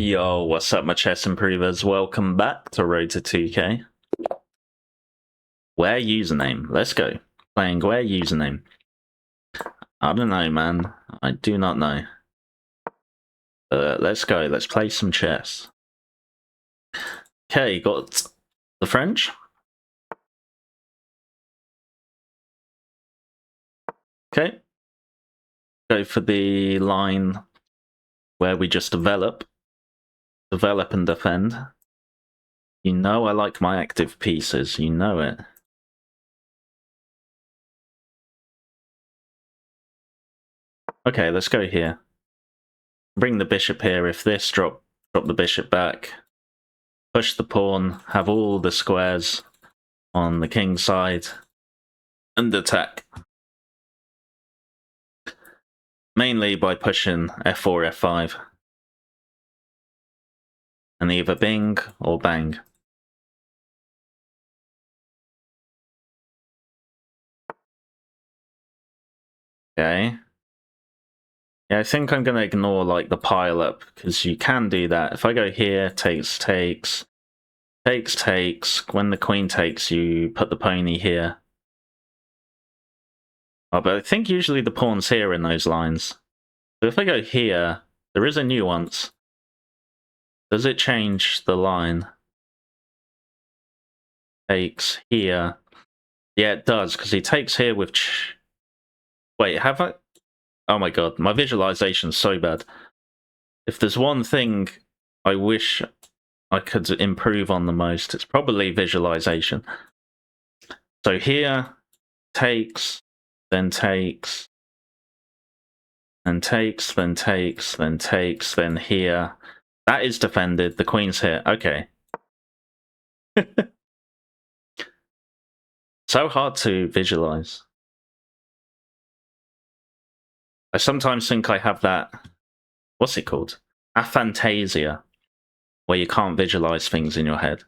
Yo, what's up, my chess improvers? Welcome back to Road to 2K. Where username? Let's go. Playing where username? I don't know, man. I do not know. Let's go. Let's play some chess. Okay, got the French. Okay. Go for the line where we just develop and defend. You know I like my active pieces. You know it. Okay, let's go here. Bring the bishop here. If this, drop the bishop back. Push the pawn. Have all the squares on the king side. And attack. Mainly by pushing f4, f5. And either bing or bang. Okay. Yeah, I think I'm going to ignore like the pile up, because you can do that. If I go here, takes. When the queen takes, you put the pony here. Oh, but I think usually the pawn's here in those lines. So if I go here, there is a nuance. Does it change the line? Takes here. Yeah, it does, because he takes here with... Wait, have I... Oh my god, my visualization's so bad. If there's one thing I wish I could improve on the most, it's probably visualization. So here, takes, then takes, then takes, then takes, then takes, then here. That is defended, the queen's here. Okay. So hard to visualize. I sometimes think I have that, what's it called? Aphantasia, where you can't visualize things in your head.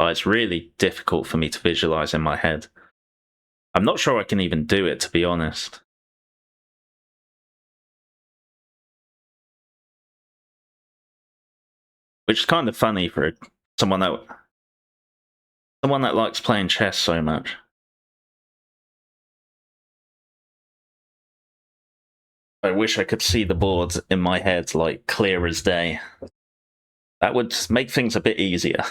Oh, it's really difficult for me to visualize in my head. I'm not sure I can even do it, to be honest. Which is kind of funny for someone that likes playing chess so much. I wish I could see the board in my head like clear as day. That would make things a bit easier.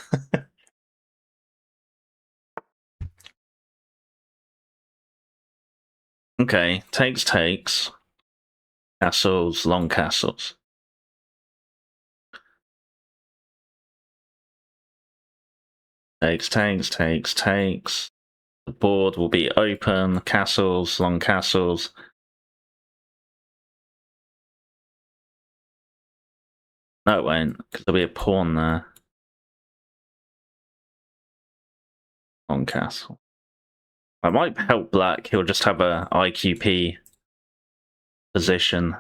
Okay, takes. Castles, long castles. Takes. The board will be open, castles, long castles. No, it won't, because there'll be a pawn there. Long castle. I might help black, he'll just have a IQP position.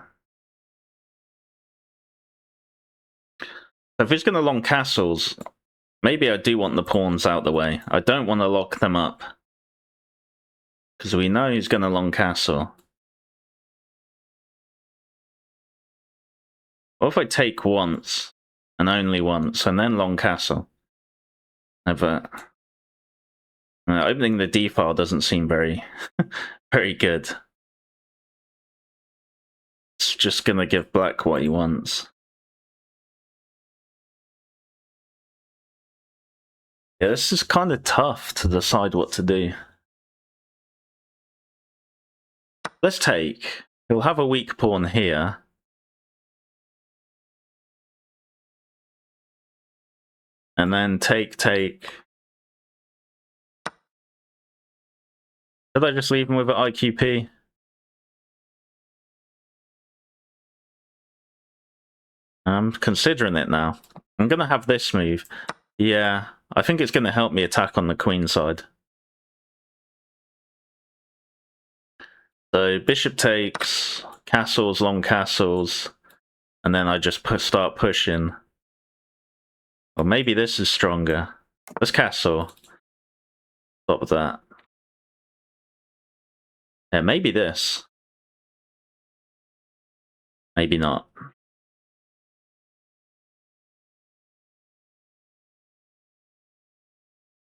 So if he's going to long castles, maybe I do want the pawns out the way. I don't want to lock them up, because we know he's going to long castle. What if I take once, and only once, and then long castle? Never. Opening the d file doesn't seem very, very good. It's just going to give black what he wants. Yeah, this is kind of tough to decide what to do. Let's take. He'll have a weak pawn here. And then take. Should I just leave him with an IQP? I'm considering it now. I'm going to have this move. Yeah, I think it's going to help me attack on the queen side. So bishop takes, castles, long castles, and then I just start pushing. Or maybe this is stronger. Let's castle. Stop with that. Yeah, maybe this. Maybe not.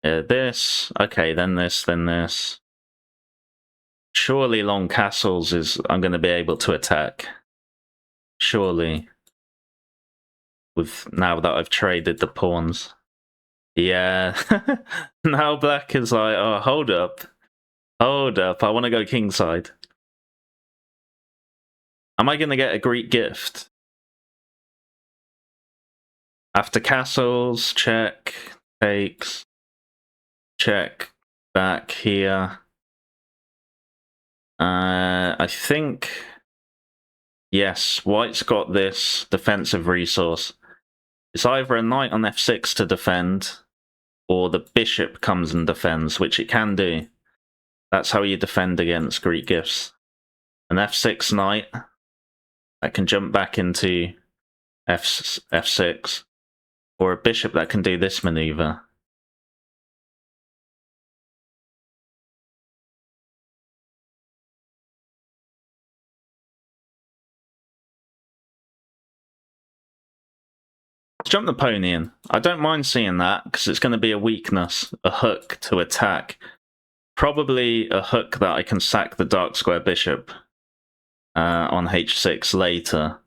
This. Okay, then this, then this. Surely long castles is I'm going to be able to attack. Surely. With now that I've traded the pawns. Yeah. Now black is like, oh, hold up. Hold up, I want to go kingside. Am I going to get a Greek gift? After castles, check, takes, check, back here. I think, yes, white's got this defensive resource. It's either a knight on f6 to defend, or the bishop comes and defends, which it can do. That's how you defend against Greek gifts. An f6 knight that can jump back into f6, or a bishop that can do this maneuver. Let's jump the pony in. I don't mind seeing that, because it's going to be a weakness, a hook to attack. Probably a hook that I can sack the dark square bishop on h6 later.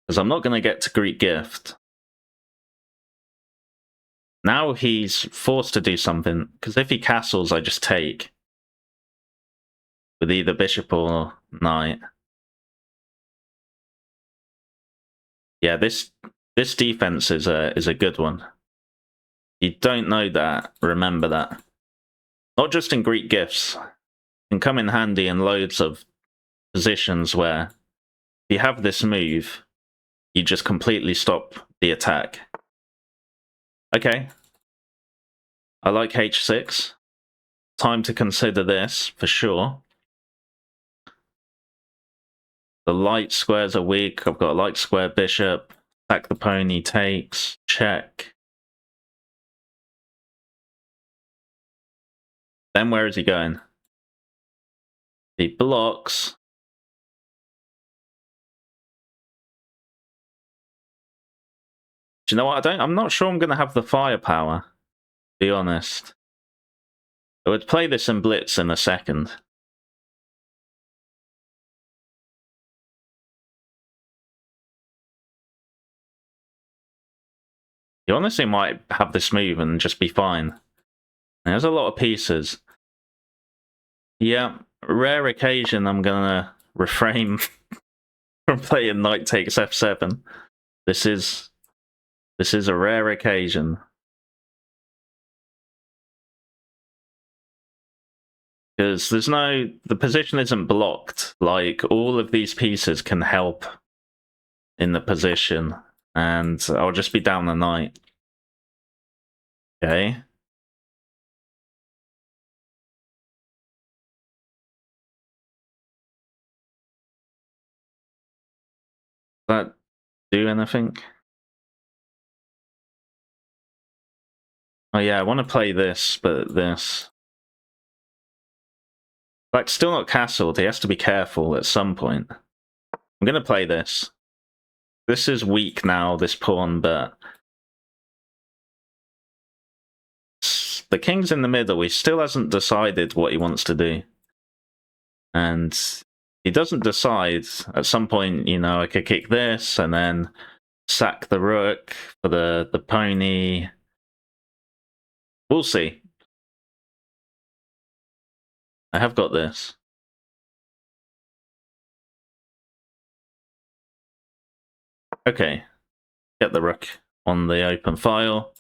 Because I'm not going to get to Greek gift. Now he's forced to do something, because if he castles, I just take. With either bishop or knight. Yeah, this defense is a good one. You don't know that, remember that. Not just in Greek gifts. It can come in handy in loads of positions where if you have this move, you just completely stop the attack. Okay. I like h6. Time to consider this, for sure. The light squares are weak. I've got a light square bishop. Sack the pony, takes, check. Then where is he going? He blocks. Do you know what? I'm not sure I'm going to have the firepower, to be honest. I would play this in blitz in a second. You honestly might have this move and just be fine. There's a lot of pieces. Yeah, rare occasion I'm gonna refrain from playing knight takes f7. This is a rare occasion. Because the position isn't blocked. Like, all of these pieces can help in the position. And I'll just be down the knight. Okay. Does that do anything? Oh yeah, I want to play this, but this. Like, still not castled. He has to be careful at some point. I'm going to play this. This is weak now, this pawn, but the king's in the middle. He still hasn't decided what he wants to do. And he doesn't decide. At some point, you know, I could kick this and then sack the rook for the pony. We'll see. I have got this. Okay. Get the rook on the open file.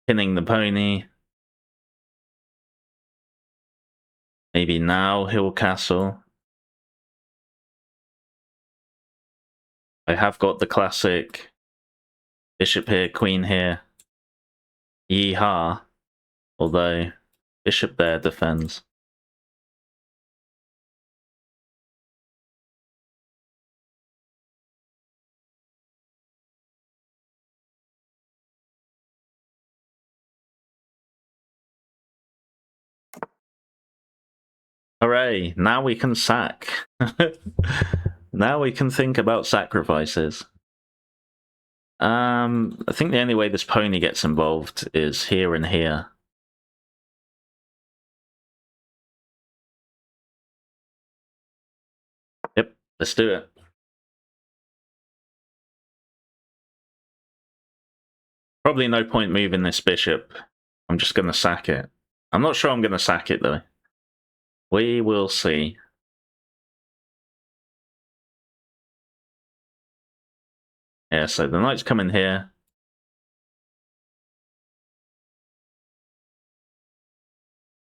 Pinning the pony. Maybe now he'll castle. I have got the classic bishop here, queen here. Yeehaw. Although bishop there defends. Hooray, now we can sack. Now we can think about sacrifices. I think the only way this pony gets involved is here and here. Let's do it. Probably no point moving this bishop. I'm just going to sack it. I'm not sure I'm going to sack it, though. We will see. Yeah, so the knight's coming here.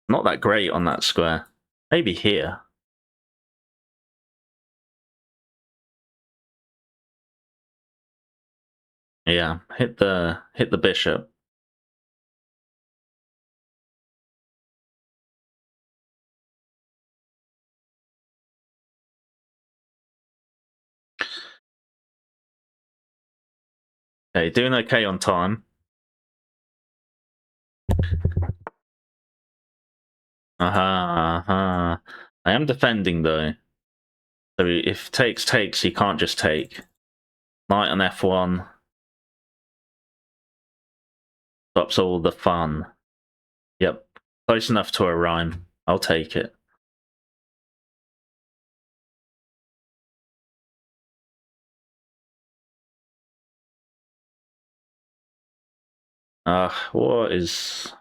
Not that great on that square. Maybe here. Yeah, hit the bishop. Okay, doing okay on time. Aha. I am defending though. So if takes, he can't just take. Knight on f1. Stops all the fun. Yep. Close enough to a rhyme. I'll take it. What is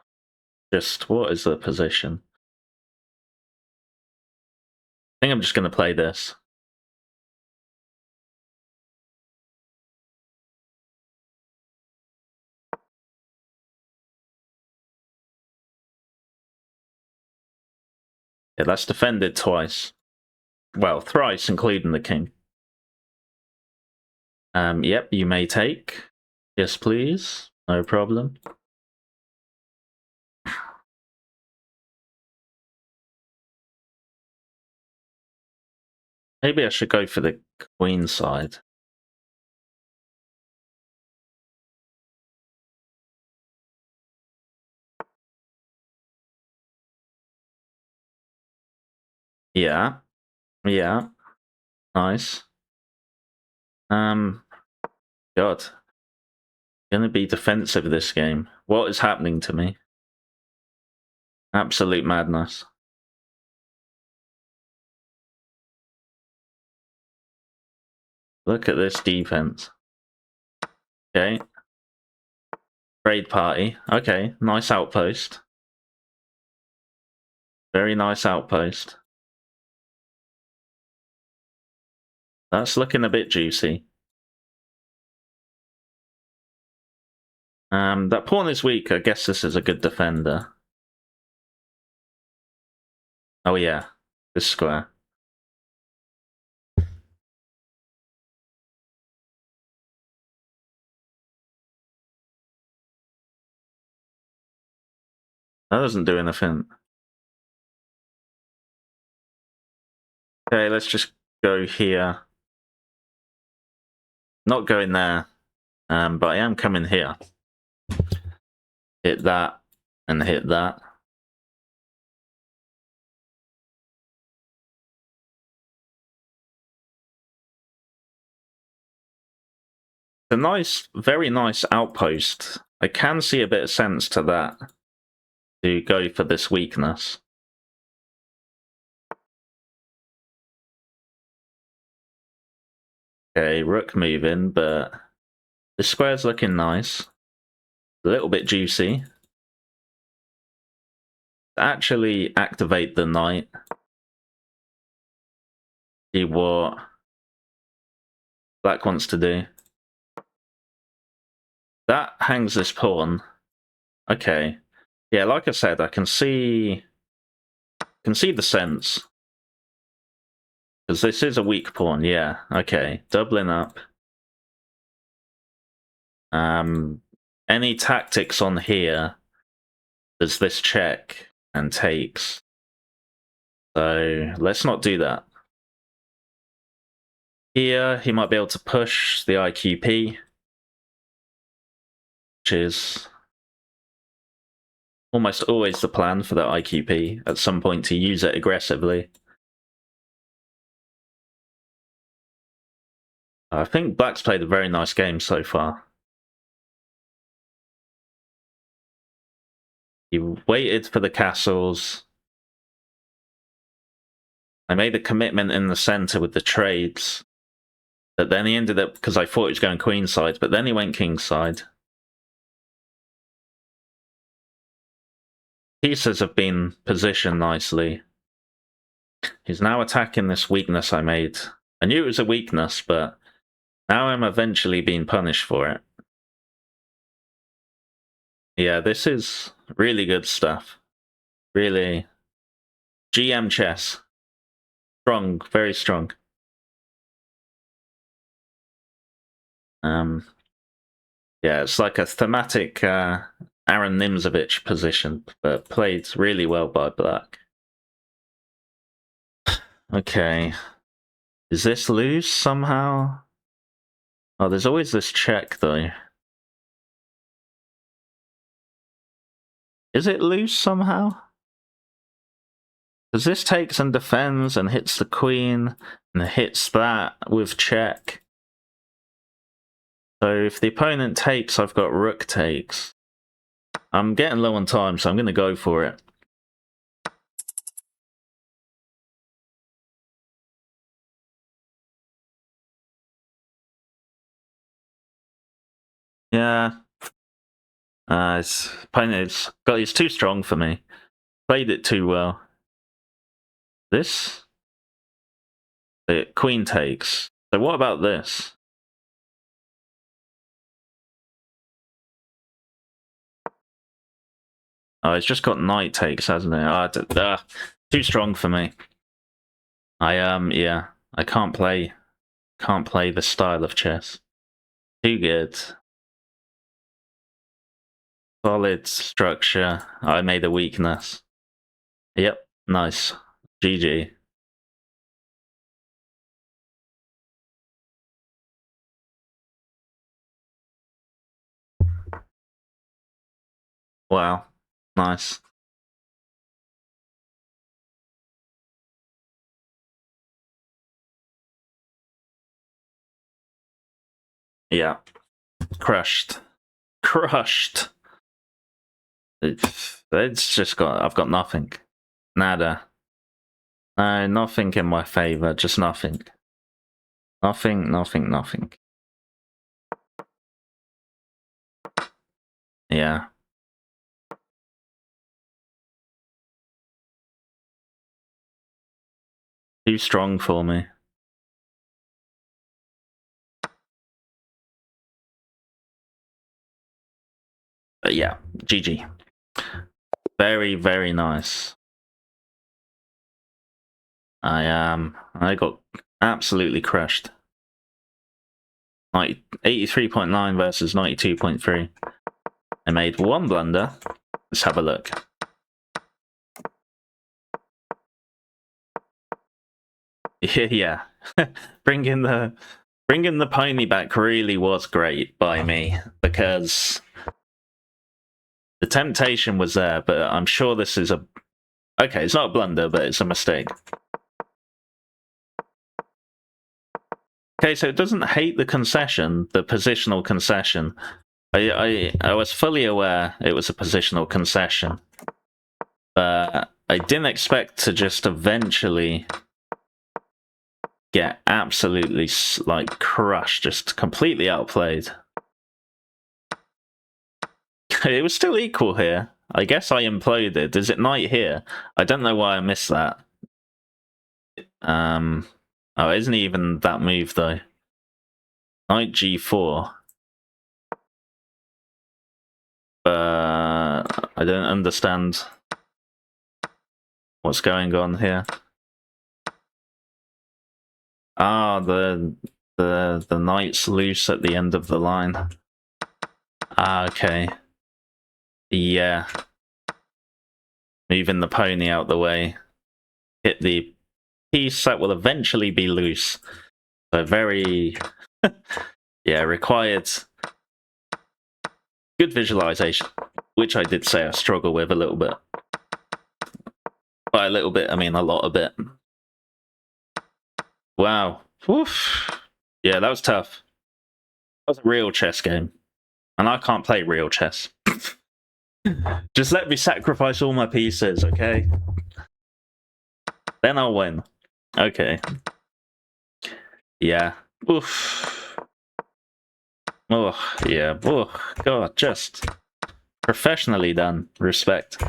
the position? I think I'm just going to play this. Yeah, that's defended twice. Well, thrice, including the king. Yep, you may take. Yes, please. No problem. Maybe I should go for the queen side. Yeah. Yeah. Nice. God. Gonna be defensive this game. What is happening to me? Absolute madness. Look at this defense. Okay. Raid party. Okay, nice outpost. Very nice outpost. That's looking a bit juicy. That pawn is weak. I guess this is a good defender. Oh yeah, this square. That doesn't do anything. Okay, let's just go here. Not going there, but I am coming here. Hit that, and hit that. A nice, very nice outpost. I can see a bit of sense to that, to go for this weakness. Okay, rook moving, but the square's looking nice. A little bit juicy. Actually activate the knight. See what black wants to do. That hangs this pawn. Okay. Yeah, like I said, I can see the sense. Because this is a weak pawn, yeah. Okay. Doubling up. Any tactics on here, does this check and takes. So let's not do that. Here, he might be able to push the IQP, which is almost always the plan for the IQP, at some point to use it aggressively. I think black's played a very nice game so far. He waited for the castles. I made a commitment in the center with the trades. But then he ended up, because I thought he was going queenside, but then he went kingside. Pieces have been positioned nicely. He's now attacking this weakness I made. I knew it was a weakness, but now I'm eventually being punished for it. Yeah, this is really good stuff. Really. GM chess. Strong, very strong. Yeah, it's like a thematic Aaron Nimzovich position, but played really well by black. Okay. Is this loose somehow? Oh, there's always this check, though. Is it loose somehow? Because this takes and defends and hits the queen, and it hits that with check. So if the opponent takes, I've got rook takes. I'm getting low on time, so I'm going to go for it. Yeah. His opponent's he's too strong for me. Played it too well. This? The queen takes. So what about this? Oh, it's just got knight takes, hasn't it? Too strong for me. Yeah, I can't play this style of chess. Too good. Solid structure. I made a weakness. Yep, nice. GG. Wow, nice. Yeah, crushed. Crushed. It's just got, I've got nothing. Nada. No, nothing in my favor, just nothing. Nothing, nothing, nothing. Yeah. Too strong for me. But yeah, GG. Very, very nice. I got absolutely crushed. 83.9 versus 92.3. I made one blunder. Let's have a look. Yeah. Bringing the pony back really was great by me, because the temptation was there, but I'm sure this is a... Okay, it's not a blunder, but it's a mistake. Okay, so it doesn't hate the concession, the positional concession. I was fully aware it was a positional concession, but I didn't expect to just eventually get absolutely, like, crushed, just completely outplayed. It was still equal here. I guess I imploded. Is it knight here? I don't know why I missed that. Oh, it isn't even that move, though. Knight g4. I don't understand what's going on here. Ah, the knight's loose at the end of the line. Ah, okay. Yeah. Moving the pony out the way. Hit the piece that will eventually be loose. So very... yeah, required good visualization, which I did say I struggle with a little bit. By a little bit, I mean a lot of it. Wow. Oof. Yeah, that was tough. That was a real chess game. And I can't play real chess. Just let me sacrifice all my pieces, okay? Then I'll win. Okay. Yeah. Oof. Oh, yeah. Oh, God, just professionally done. Respect.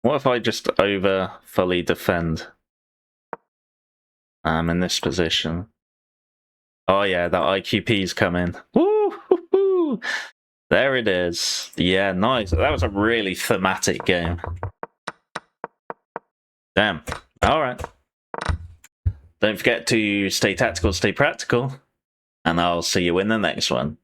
What if I just over fully defend? I'm in this position. Oh yeah, that IQP's come in. Woo! There it is. Yeah, nice. That was a really thematic game. Damn. Alright. Don't forget to stay tactical, stay practical. And I'll see you in the next one.